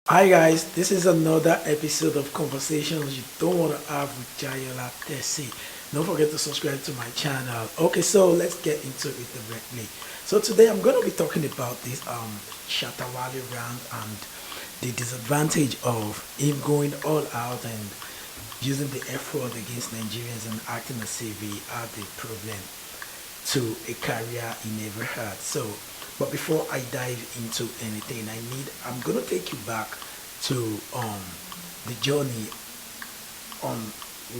Hi guys, this is another episode of Conversations You Don't Want to Have with Jayola Tesi. Don't forget to subscribe to my channel. Okay, so let's get into it directly. So today I'm going to be talking about this Shatta Wale round and the disadvantage of him going all out and using the F word against Nigerians and acting as if he had the problem to a career he never had. So, but before I dive into anything, I'm gonna take you back to the journey on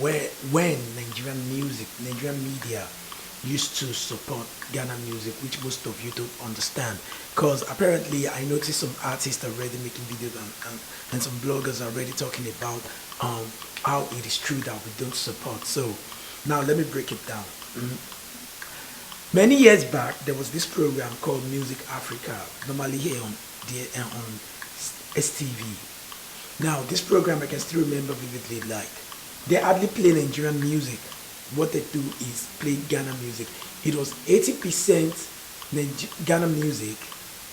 where when Nigerian media used to support Ghana music, which most of you don't understand. Because apparently I noticed some artists already making videos and some bloggers already talking about how it is true that we don't support. So now let me break it down. Many years back, there was this program called Music Africa, normally here on STV. Now, this program I can still remember vividly. Like, they hardly play Nigerian music. What they do is play Ghana music. It was 80% Ghana music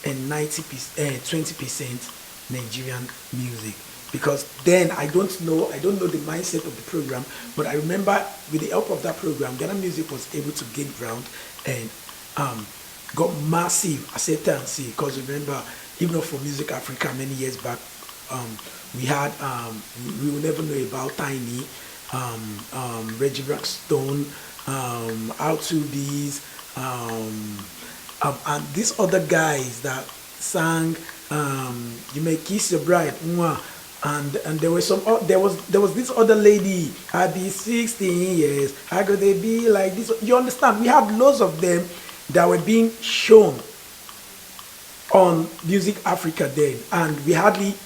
and 20% Nigerian music. Because then I don't know the mindset of the program, but I remember with the help of that program, Ghana music was able to gain ground and got massive acceptance. Because remember, even for Music Africa many years back, we had we will never know about Tiny, Reggie Rockstone, R2Bs, and these other guys that sang "You May Kiss Your Bride," mwah. And there was there was this other lady. I be 16 years. How could they be like this? You understand? We had loads of them that were being shown on Music Africa then, and we hardly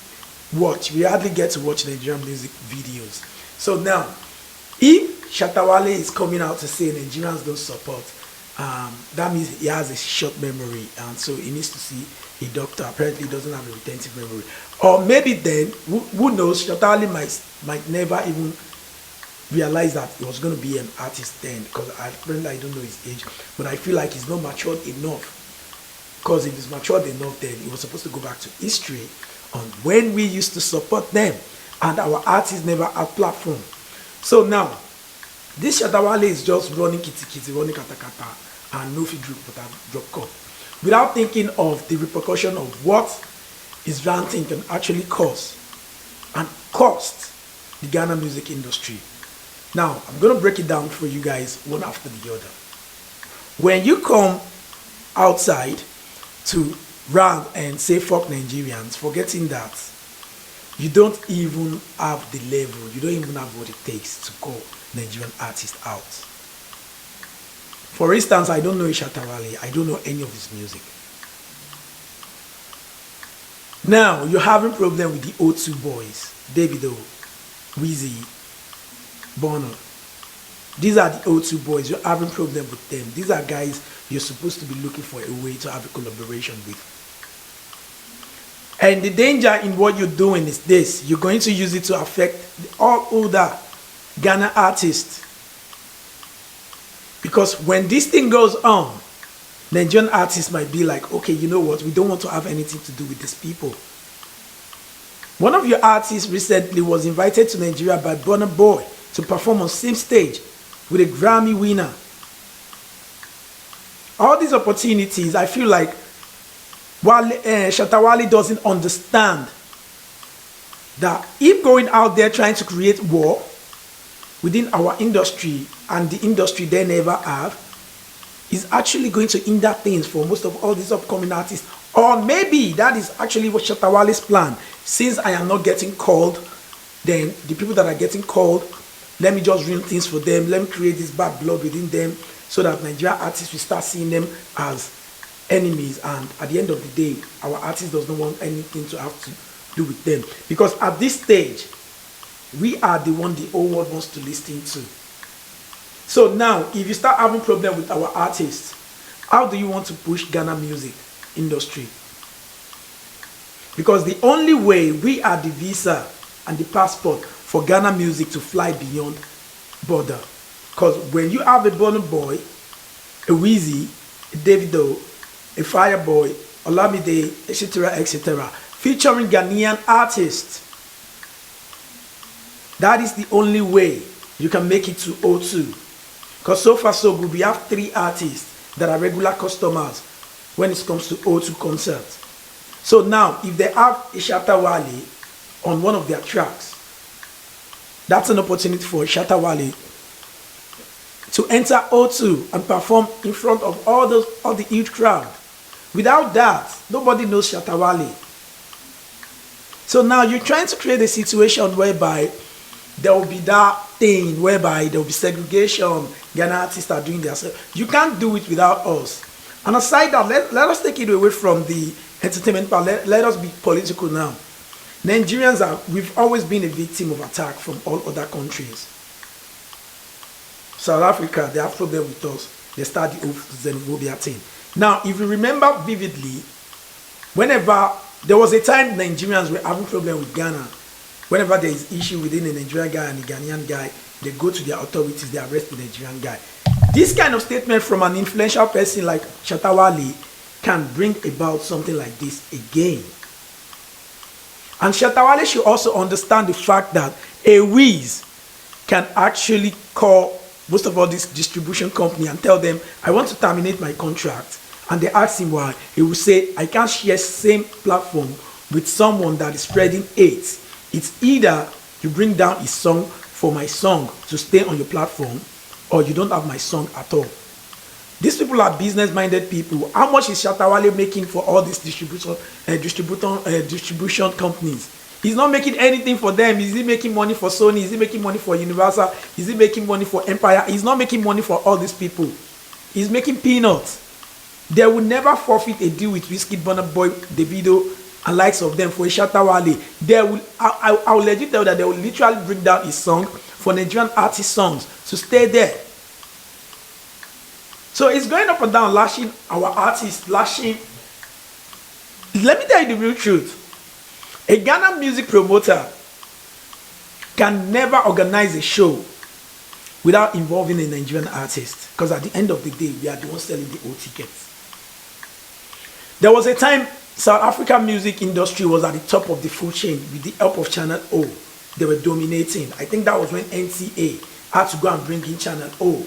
get to watch Nigerian music videos. So now, if Shatta Wale is coming out to say Nigerians don't support, that means he has a short memory, and so he needs to see a doctor. Apparently, he doesn't have a retentive memory, or maybe then, who knows? Shatta Wale might never even realize that he was going to be an artist then, because apparently I don't know his age, but I feel like he's not matured enough. Because if he's matured enough, then he was supposed to go back to history on when we used to support them, and our artists never had platform. So now, this Shatta Wale is just running kitty kitty, running kata kata, and no fit drop cup, without thinking of the repercussion of what his ranting can actually cause and cost the Ghana music industry. Now, I'm going to break it down for you guys one after the other. When you come outside to rant and say fuck Nigerians, forgetting that you don't even have the level, you don't even have what it takes to call Nigerian artists out. For instance, I don't know Shatta Wale, I don't know any of his music. Now, you're having problem with the O2 boys, Davido, Weezy, Bono. These are the O2 boys, you're having problem with them. These are guys you're supposed to be looking for a way to have a collaboration with. And the danger in what you're doing is this: you're going to use it to affect all older Ghana artists. Because when this thing goes on, Nigerian artists might be like, okay, you know what, we don't want to have anything to do with these people. One of your artists recently was invited to Nigeria by Burna Boy to perform on same stage with a Grammy winner. All these opportunities, I feel like Shatta Wale doesn't understand that if going out there trying to create war within our industry and the industry they never have, is actually going to hinder things for most of all these upcoming artists. Or maybe that is actually what Shatta Wale's plan. Since I am not getting called, then the people that are getting called, let me just ruin things for them. Let me create this bad blood within them so that Nigerian artists will start seeing them as enemies. And at the end of the day, our artists does not want anything to have to do with them. Because at this stage, we are the one the whole world wants to listen to. So now, if you start having problem with our artists, how do you want to push Ghana music industry? Because the only way we are the visa and the passport for Ghana music to fly beyond border. Because when you have a Burna Boy, a Weezy, a Davido, a Fireboy, Olamide, etc., etc., featuring Ghanaian artists. That is the only way you can make it to O2. Because so far so good, we have 3 artists that are regular customers when it comes to O2 concerts. So now, if they have a Shatta Wale on one of their tracks, that's an opportunity for Shatta Wale to enter O2 and perform in front of all the huge crowd. Without that, nobody knows Shatta Wale. So now you're trying to create a situation whereby there will be that thing whereby there will be segregation. Ghana artists are doing their stuff. You can't do it without us. And aside that, let us take it away from the entertainment part. Let us be political now. Nigerians we've always been a victim of attack from all other countries. South Africa, they have problem with us. They start the xenophobia thing. Now, if you remember vividly, whenever there was a time Nigerians were having problem with Ghana, whenever there is issue within a Nigerian guy and a Ghanaian guy, they go to their authorities, they arrest the Nigerian guy. This kind of statement from an influential person like Shatta Wale can bring about something like this again. And Shatta Wale should also understand the fact that a Wiz can actually call most of all this distribution company and tell them, I want to terminate my contract. And they ask him why. He will say, I can't share same platform with someone that is spreading hate. It's either you bring down his song for my song to stay on your platform, or you don't have my song at all. These people are business-minded people. How much is Shatta Wale making for all these distribution companies? He's not making anything for them. Is he making money for Sony? Is he making money for Universal? Is he making money for Empire? He's not making money for all these people. He's making peanuts. They will never forfeit a deal with Wizkid, Burna Boy, Davido, and likes of them for a Shatta Wale. They will. I will let you tell that they will literally bring down his song for Nigerian artist songs to stay there. So it's going up and down, lashing our artists, lashing. Let me tell you the real truth. A Ghana music promoter can never organize a show without involving a Nigerian artist. Because at the end of the day, we are the ones selling the old tickets. There was a time South African music industry was at the top of the food chain with the help of Channel O. They were dominating. I think that was when NTA had to go and bring in Channel O.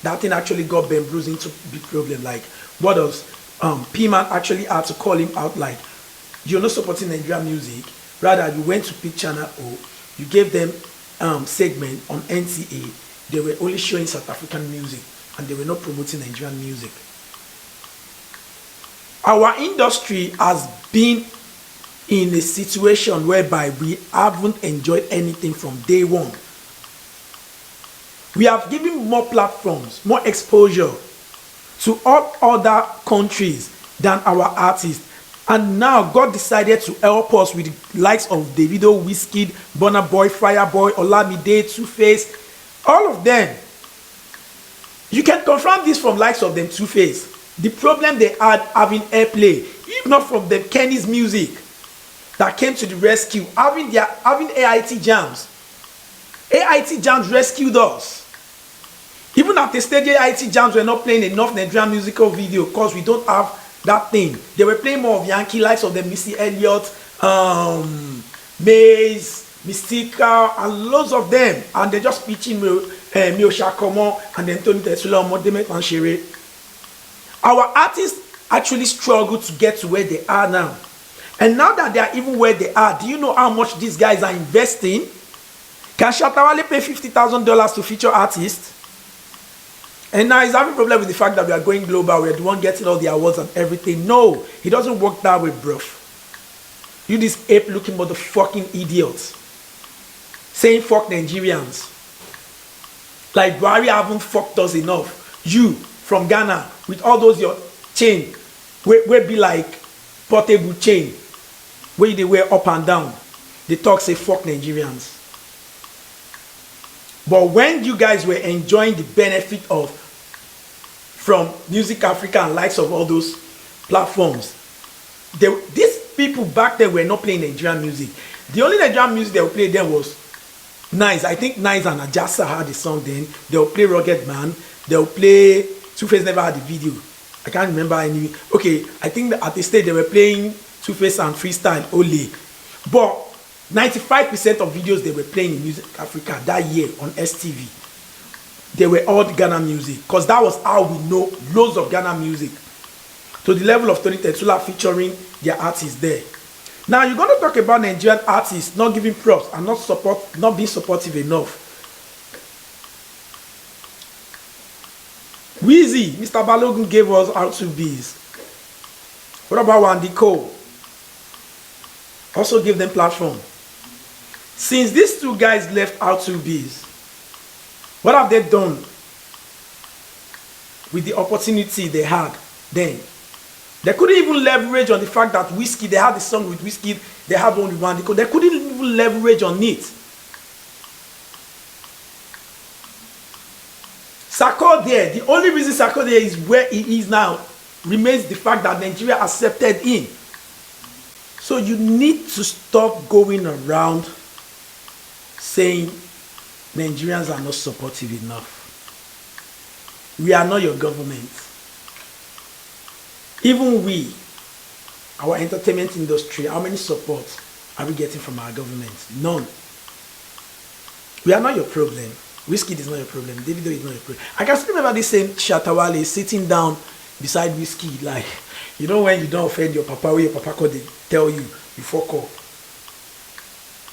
That thing actually got Ben Bruce into big problem. Like, what else? P-Man actually had to call him out like, you're not supporting Nigerian music. Rather, you went to pick Channel O. You gave them segment on NTA. They were only showing South African music and they were not promoting Nigerian music. Our industry has been in a situation whereby we haven't enjoyed anything from day one. We have given more platforms, more exposure to all other countries than our artists. And now God decided to help us with the likes of Davido, Wizkid, Burna Boy, Fireboy, Olamide, Two-Face, all of them. You can confirm this from likes of them, Two-Face. The problem they had having airplay, if not from them, Kenny's music that came to the rescue, having AIT jams. AIT jams rescued us. Even at the stage, AIT jams were not playing enough Nigerian musical video because we don't have that thing. They were playing more of Yankee, likes of the Missy Elliott, Maze, Mystica, and loads of them. And they're just pitching Mio Shakomo and then Tony Tesula, Modemet and Shere. Our artists actually struggle to get to where they are now. And now that they are even where they are, do you know how much these guys are investing? Can Shatta Wale pay $50,000 to feature artists? And now he's having a problem with the fact that we are going global. We're the one getting all the awards and everything. No, it doesn't work that way, bro. You this ape-looking motherfucking idiots saying fuck Nigerians. Like Buhari haven't fucked us enough. You from Ghana with all those your chain, where be like portable chain, where they wear up and down. They talk say fuck Nigerians. But when you guys were enjoying the benefit of from Music Africa and likes of all those platforms, these people back then were not playing Nigerian music. The only Nigerian music they would play then was Nice. I think Nice and Ajasa had the song then. They'll play Rugged Man. They'll play Two-Face never had the video. I can't remember any. Okay, I think that at the stage they were playing Two-Face and Freestyle Ole. But 95% of videos they were playing in Music Africa that year on STV, they were all Ghana music, because that was how we know loads of Ghana music, to the level of Tony Tetsula featuring their artists there. Now you're going to talk about Nigerian artists not giving props and not being supportive enough. Weezy, Mr. Balogun gave us R2Bs. What about Wandy Cole? Also gave them platform. Since these two guys left R2Bs, what have they done with the opportunity they had then? They couldn't even leverage on the fact that Whiskey, they had a song with Whiskey, they had one with Wandy Cole. They couldn't even leverage on it. Sarkodie, the only reason Sarkodie is where he is now remains the fact that Nigeria accepted him. So you need to stop going around saying Nigerians are not supportive enough. We are not your government. Even we, our entertainment industry, how many support are we getting from our government? None. We are not your problem. Whiskey is not your problem. Davido is not your problem. I can still remember this same Shatta Wale sitting down beside Whiskey, like, you know when you don't offend your papa, where your papa called, they tell you, you fuck up.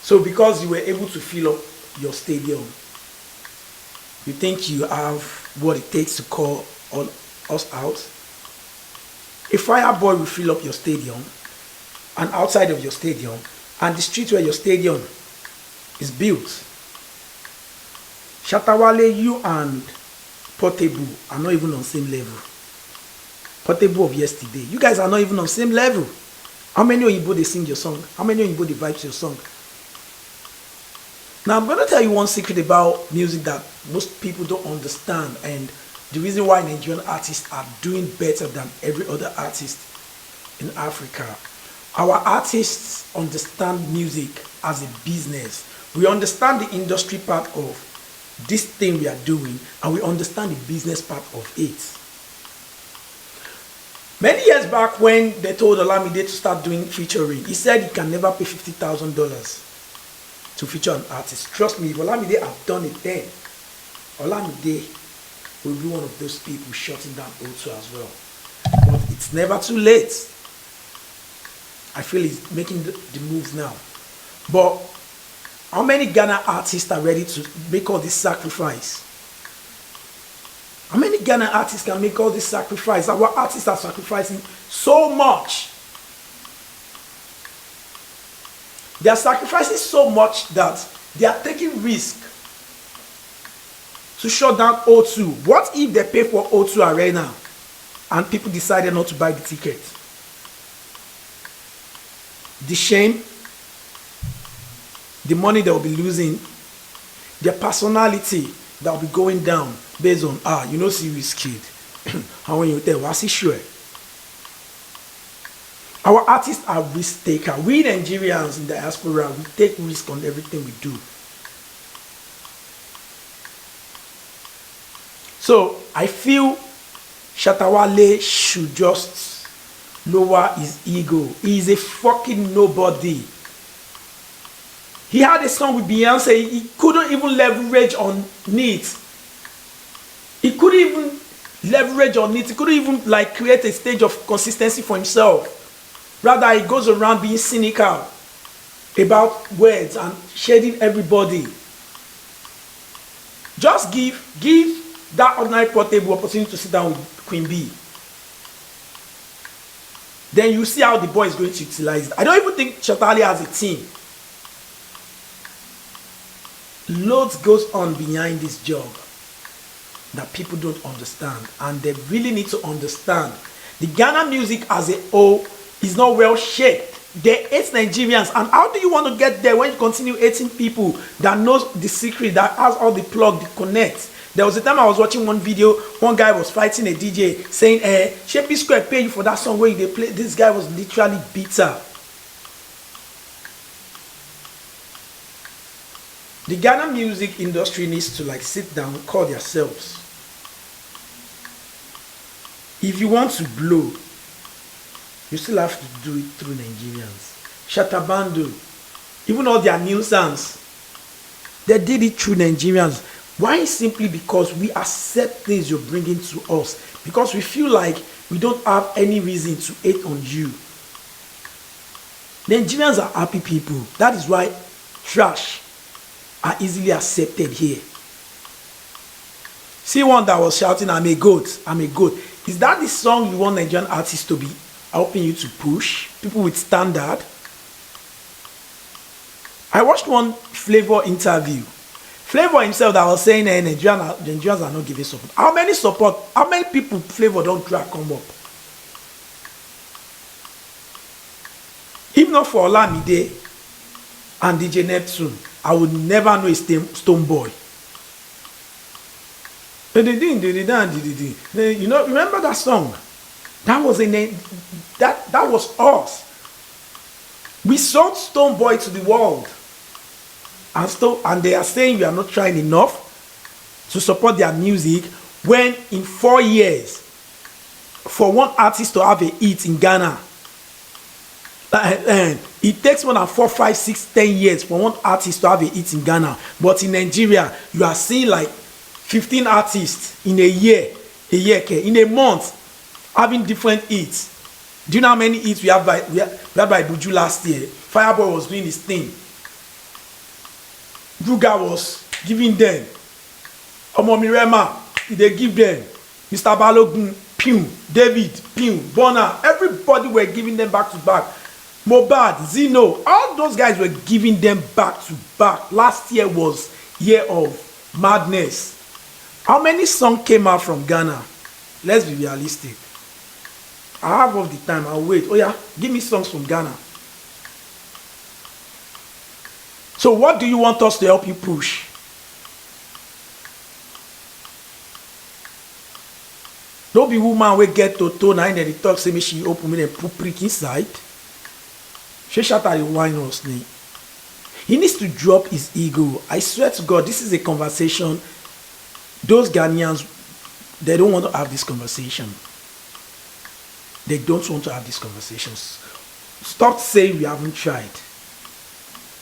So because you were able to fill up your stadium, you think you have what it takes to call all us out? A fireboy will fill up your stadium, and outside of your stadium, and the street where your stadium is built. Shatta Wale, you and Portable are not even on the same level. Portable of yesterday, you guys are not even on the same level. How many Oyibo they sing your song? How many Oyibo they vibe your song? Now I'm going to tell you one secret about music that most people don't understand, and the reason why Nigerian artists are doing better than every other artist in Africa. Our artists understand music as a business. We understand the industry part of this thing we are doing, and we understand the business part of it. Many years back when they told Olamide to start doing featuring, he said he can never pay $50,000 to feature an artist. Trust me, if Olamide had done it then, Olamide will be one of those people shutting down O2 as well. But it's never too late. I feel he's making the moves now. But how many Ghana artists are ready to make all this sacrifice? How many Ghana artists can make all this sacrifice? Our artists are sacrificing so much. They are sacrificing so much that they are taking risk to shut down O2. What if they pay for O2 Arena and people decided not to buy the ticket? The shame, the money they will be losing, their personality that will be going down based on, you know, serious kid. How when you tell, what's he sure? Our artists are risk takers. We Nigerians in the diaspora, we take risk on everything we do. So I feel Shatta Wale should just lower his ego. He is a fucking nobody. He had a song with Beyonce. He couldn't even leverage on it. He couldn't even leverage on it. He couldn't even like create a stage of consistency for himself. Rather, he goes around being cynical about words and shading everybody. Just give that ordinary Portable opportunity to sit down with Queen B. Then you see how the boy is going to utilize it. I don't even think Shatta Wale has a team. Loads goes on behind this job that people don't understand, and they really need to understand. The Ghana music as a whole is not well shaped. They hate Nigerians, and how do you want to get there when you continue hating people that knows the secret, that has all the plug, the connect? There was a time I was watching one video, one guy was fighting a DJ saying, Shepi Square pay you for that song where they play. This guy was literally bitter. The Ghana music industry needs to like sit down, call themselves. If you want to blow, You still have to do it through Nigerians. Shatta Wale, even all their new songs, they did it through Nigerians. Why? Simply because we accept things you're bringing to us. Because we feel like we don't have any reason to hate on you. Nigerians are happy people. That is why trash are easily accepted here. See one that was shouting, I'm a goat, I'm a goat. Is that the song you want Nigerian artists to be helping you to push? People with standard? I watched one Favour interview. Favour himself that was saying Nigerians are not giving support. How many people Favour don't drag come up? If not for Olamide and DJ Neptune, I would never know a Stone Boy. You know, remember that song? That was that was us. We sold Stone Boy to the world. And they are saying we are not trying enough to support their music, when in 4 years, for one artist to have a hit in Ghana, it takes more than 4, 5, 6, 10 years for one artist to have a hit in Ghana. But in Nigeria, you are seeing like 15 artists in a year, in a month, having different hits. Do you know how many hits we had by Buju last year? Fireboy was doing his thing. Ruga was giving them. Omomirema, they give them. Mr. Balogun, Pew, David, Pew, Bonner, everybody were giving them back to back. Mobad, Zeno, all those guys were giving them back to back. Last year was year of madness. How many songs came out from Ghana? Let's be realistic. I have all the time. I'll wait. Oh yeah, give me songs from Ghana. So what do you want us to help you push? No be woman we get to now and then they talk say me she open me and put prick inside. She Shatta the wine us. He needs to drop his ego. I swear to God, this is a conversation. Those Ghanaians, they don't want to have this conversation. They don't want to have these conversations. Stop saying we haven't tried.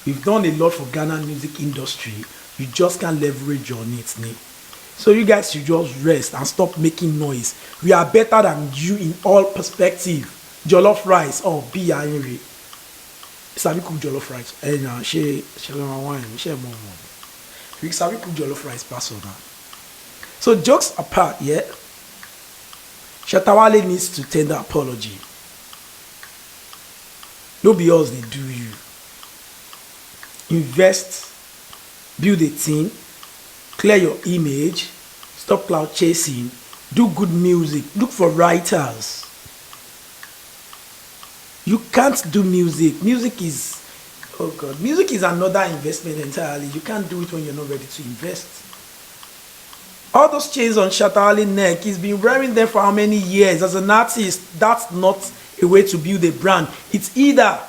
We've done a lot for Ghana music industry. You just can't leverage on it. So you guys should just rest and stop making noise. We are better than you in all perspective. Jollof rice or be Henry. Sabi cook jollof rice. And she wine. She more. We sabi cook jollof rice pass on that. So jokes apart, yeah. Shatta Wale needs to tender apology. No be us, they do you. Invest, build a team, clear your image, stop cloud chasing, do good music, look for writers. You can't do music. Music is, oh God, music is another investment entirely. You can't do it when you're not ready to invest. All those chains on Shatta Wale's neck, he's been wearing them for how many years? As an artist, that's not a way to build a brand. It's either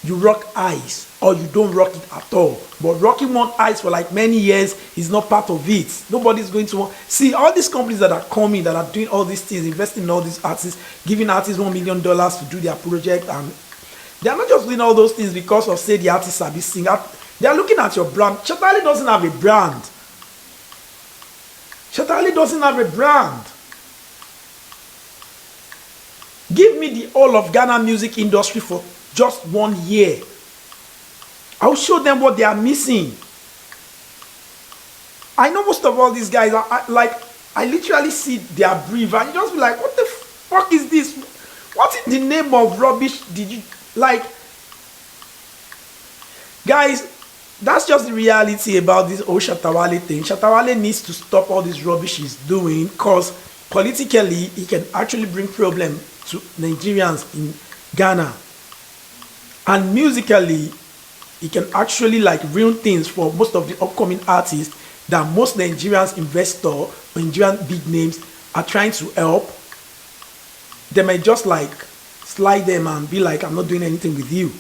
you rock ice or you don't rock it at all. But rocking one ice for like many years is not part of it. Nobody's going to want. See, all these companies that are coming, that are doing all these things, investing in all these artists, giving artists $1 million to do their project, and they are not just doing all those things because of, say, the artists are be singing. They are looking at your brand. Shatta Wale doesn't have a brand. Shatta Wale doesn't have a brand. Give me the whole of Ghana music industry for just 1 year. I'll show them what they are missing. I know most of all these guys are I literally see their brief and you just be like, what the fuck is this? What in the name of rubbish did you like? Guys, that's just the reality about this whole Shatta Wale thing. Shatta Wale needs to stop all this rubbish he's doing, because politically he can actually bring problem to Nigerians in Ghana. And musically, he can actually like ruin things for most of the upcoming artists that most Nigerians investors, Nigerian big names are trying to help. They may just like slide them and be like, I'm not doing anything with you.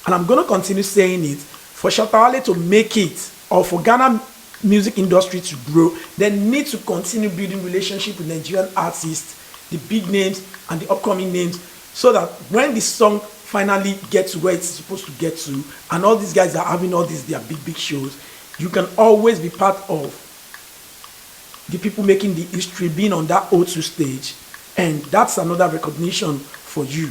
And I'm going to continue saying it. For Shatta Wale to make it, or for Ghana music industry to grow, they need to continue building relationship with Nigerian artists, the big names and the upcoming names, so that when the song finally gets to where it's supposed to get to, and all these guys are having all these their big shows, you can always be part of the people making the history, being on that O2 stage, and that's another recognition for you.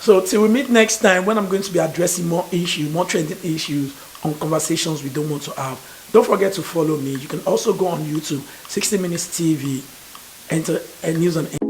So till we meet next time, when I'm going to be addressing more issues, more trending issues on conversations we don't want to have. Don't forget to follow me. You can also go on YouTube, 60 Minutes TV, enter a news and